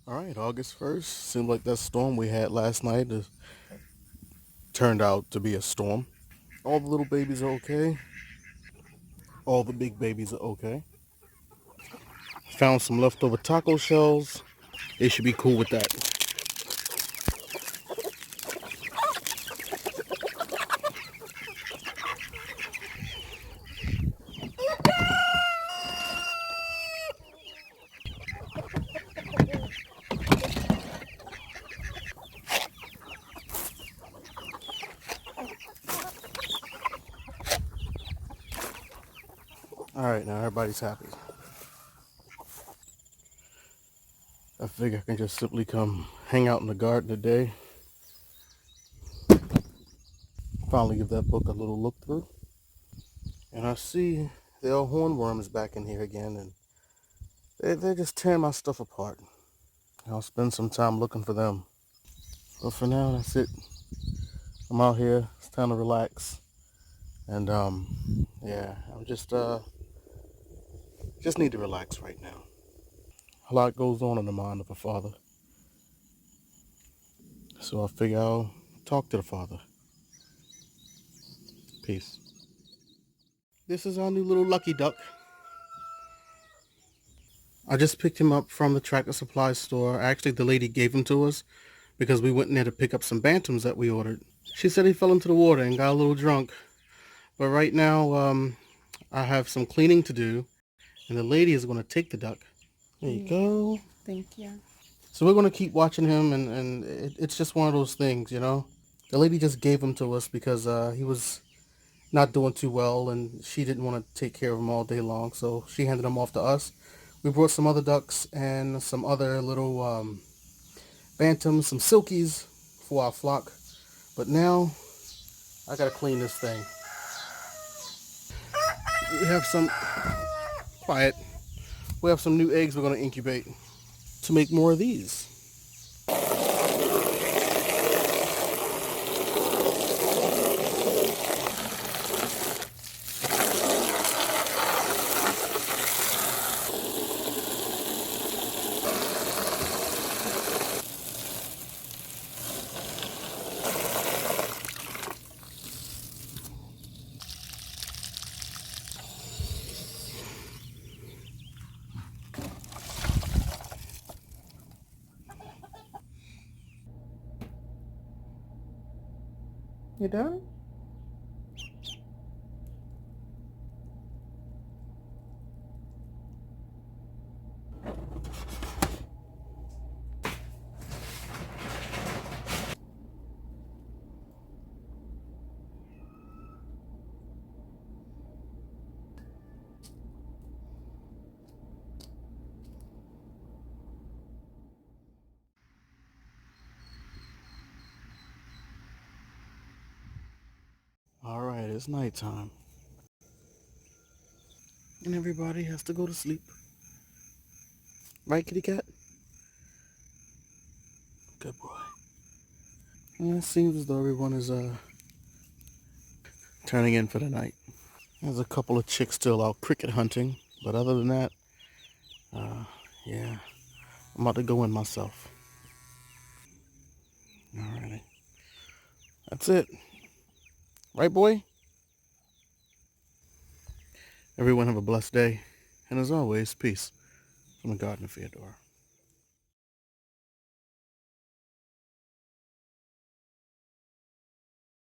All right, August 1st. Seemed like that storm we had last night turned out to be a storm. All the little babies are okay. All the big babies are okay. Found some leftover taco shells. They should be cool with that. All right, now everybody's happy. I figure I can just simply come hang out in the garden today. Finally give that book a little look through. And I see there are hornworms back in here again, and they're just tearing my stuff apart. I'll spend some time looking for them. But for now, that's it. I'm out here. It's time to relax. And yeah, I'm just need to relax right now. A lot goes on in the mind of a father. So I figure I'll talk to the father. Peace. This is our new little lucky duck. I just picked him up from the Tractor Supply store. Actually, the lady gave him to us because we went in there to pick up some bantams that we ordered. She said he fell into the water and got a little drunk. But right now, I have some cleaning to do, and the lady is going to take the duck. There you go. Thank you. So we're going to keep watching him, and it's just one of those things, you know. The lady just gave him to us because he was not doing too well, and she didn't want to take care of him all day long, so she handed him off to us. We brought some other ducks and some other little bantams, some silkies for our flock. But now I gotta clean this thing. We have some quiet. We have some new eggs we're gonna incubate to make more of these. You done? All right, it's nighttime, and everybody has to go to sleep. Right, kitty cat? Good boy. And it seems as though everyone is turning in for the night. There's a couple of chicks still out cricket hunting, but other than that, yeah, I'm about to go in myself. Alrighty. That's it. Right, boy? Everyone have a blessed day. And as always, peace from the Garden of Feodora.